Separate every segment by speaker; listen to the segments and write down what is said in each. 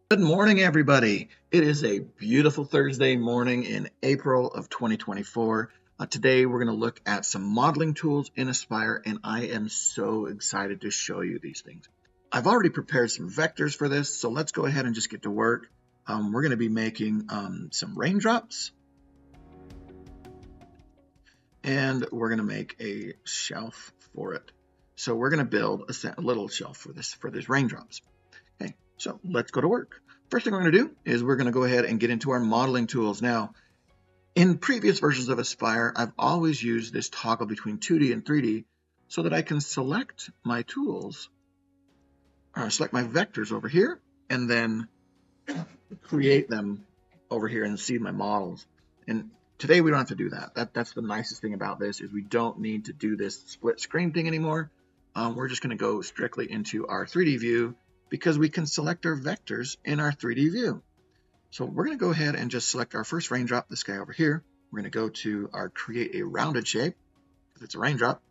Speaker 1: Good morning, everybody. It is a beautiful Thursday morning in April of 2024. Today, we're going to look at some modeling tools in Aspire, and I am so excited to show you these things. I've already prepared some vectors for this, so let's go ahead and just get to work. We're going to be making some raindrops, and we're going to make a shelf for it. So we're going to build a little shelf for these raindrops. Okay, so let's go to work. First thing we're going to do is we're going to go ahead and get into our modeling tools. Now, in previous versions of Aspire, I've always used this toggle between 2D and 3D so that I can select my tools, or select my vectors over here, and then create them over here and see my models. And today we don't have to do that. That's the nicest thing about this is we don't need to do this split screen thing anymore. We're just going to go strictly into our 3D view because we can select our vectors in our 3D view. So we're going to go ahead and just select our first raindrop, this guy over here. We're going to go to our create a rounded shape, because it's a raindrop,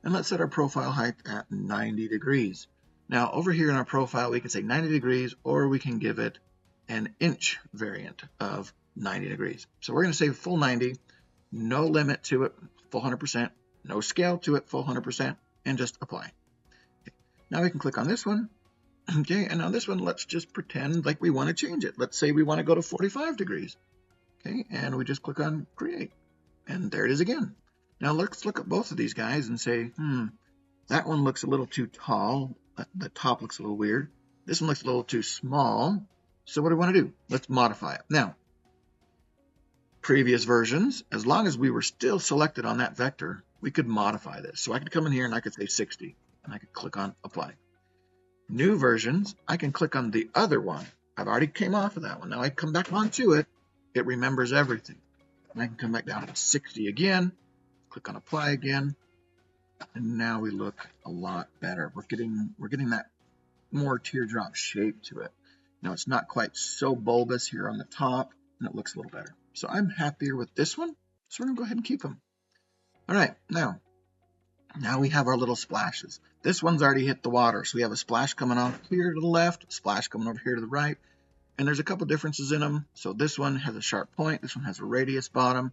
Speaker 1: and let's set our profile height at 90 degrees. Now over here in our profile, we can say 90 degrees, or we can give it an inch variant of 90 degrees. So we're going to say full 90, no limit to it, full 100%, no scale to it, full 100%, and just apply. Okay. Now we can click on this one. Okay, and on this one, let's just pretend like we want to change it. Let's say we want to go to 45 degrees. Okay, and we just click on create. And there it is again. Now let's look at both of these guys and say, that one looks a little too tall. The top looks a little weird. This one looks a little too small. So what do we want to do? Let's modify it. Now, previous versions, as long as we were still selected on that vector, we could modify this. So I could come in here and I could say 60, and I could click on apply. New versions, I can click on the other one. I've already came off of that one. Now I come back onto it. It remembers everything. And I can come back down to 60 again, click on apply again, and now we look a lot better. We're getting that more teardrop shape to it. Now it's not quite so bulbous here on the top, and it looks a little better. So I'm happier with this one, so we're gonna go ahead and keep them. All right, now we have our little splashes. This one's already hit the water, so we have a splash coming off here to the left, a splash coming over here to the right, and there's a couple differences in them. So this one has a sharp point, this one has a radius bottom.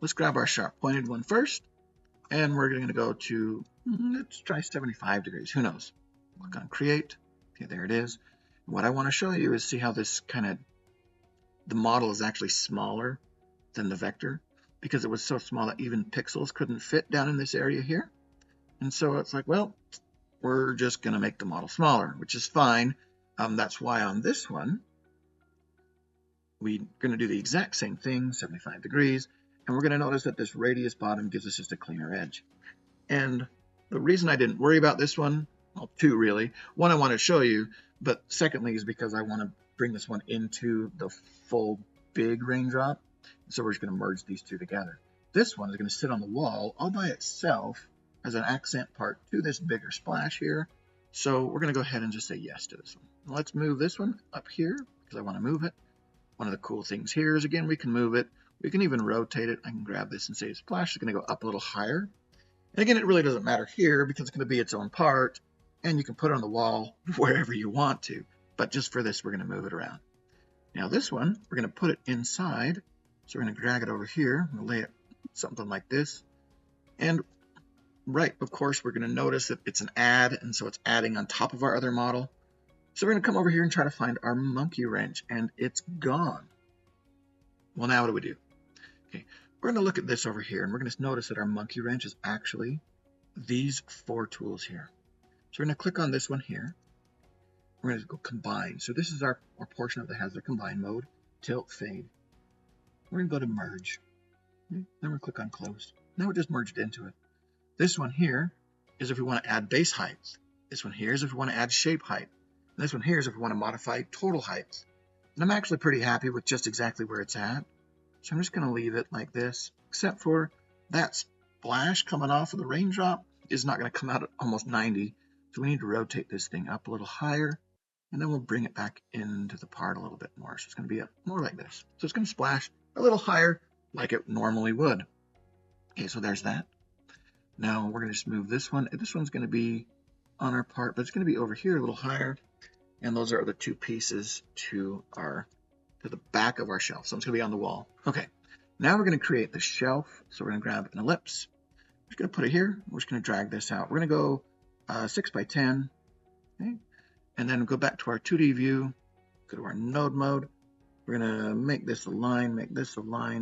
Speaker 1: Let's grab our sharp pointed one first, and we're going to go to, let's try 75 degrees, who knows. Click on create, okay, there it is. What I want to show you is see how this the model is actually smaller than the vector, because it was so small that even pixels couldn't fit down in this area here. And so it's like, well, we're just going to make the model smaller, which is fine. That's why on this one, we're going to do the exact same thing, 75 degrees, and we're going to notice that this radius bottom gives us just a cleaner edge. And the reason I didn't worry about this one, well, two really. One, I want to show you, but secondly is because I want to bring this one into the full big raindrop. So we're just going to merge these two together. This one is going to sit on the wall all by itself as an accent part to this bigger splash here. So we're going to go ahead and just say yes to this one. Let's move this one up here because I want to move it. One of the cool things here is, again, we can move it. We can even rotate it. I can grab this and say splash is going to go up a little higher. And again, it really doesn't matter here because it's going to be its own part, and you can put it on the wall wherever you want to. But just for this, we're going to move it around. Now this one, we're going to put it inside. So we're going to drag it over here. We'll lay it something like this. And right, of course, we're going to notice that it's an add, and so it's adding on top of our other model. So we're going to come over here and try to find our monkey wrench, and it's gone. Well, now what do we do? Okay, we're going to look at this over here, and we're going to notice that our monkey wrench is actually these four tools here. So we're going to click on this one here. We're going to go combine. So this is our portion of the hazard combine mode, tilt, fade. We're going to go to merge. Then we'll click on close. Now it just merged into it. This one here is if we want to add base heights. This one here is if we want to add shape height. And this one here is if we want to modify total heights. And I'm actually pretty happy with just exactly where it's at. So I'm just going to leave it like this, except for that splash coming off of the raindrop is not going to come out at almost 90. So we need to rotate this thing up a little higher, and then we'll bring it back into the part a little bit more. So it's going to be more like this. So it's going to splash a little higher like it normally would. Okay, so there's that. Now we're going to just move this one. This one's going to be on our part, but it's going to be over here a little higher. And those are the two pieces to the back of our shelf. So it's going to be on the wall. Okay, now we're going to create the shelf. So we're going to grab an ellipse. We're just going to put it here. We're just going to drag this out. We're going to go 6 by 10. Okay, and then go back to our 2D view. Go to our node mode. We're going to make this a line,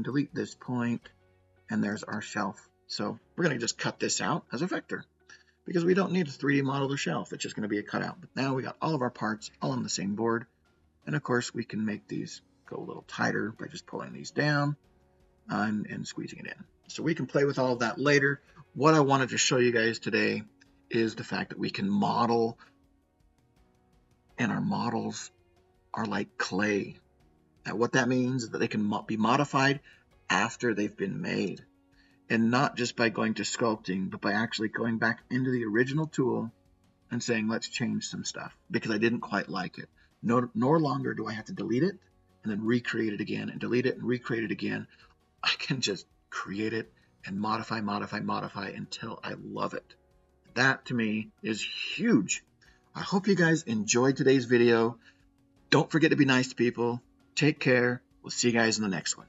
Speaker 1: delete this point, and there's our shelf. So we're going to just cut this out as a vector because we don't need to 3D model the shelf. It's just going to be a cutout. But now we got all of our parts all on the same board. And of course, we can make these go a little tighter by just pulling these down and squeezing it in. So we can play with all of that later. What I wanted to show you guys today is the fact that we can model, and our models are like clay. Now, what that means is that they can be modified after they've been made. And not just by going to sculpting, but by actually going back into the original tool and saying, let's change some stuff because I didn't quite like it. No longer do I have to delete it and then recreate it again and delete it and recreate it again. I can just create it and modify until I love it. That to me is huge. I hope you guys enjoyed today's video. Don't forget to be nice to people. Take care. We'll see you guys in the next one.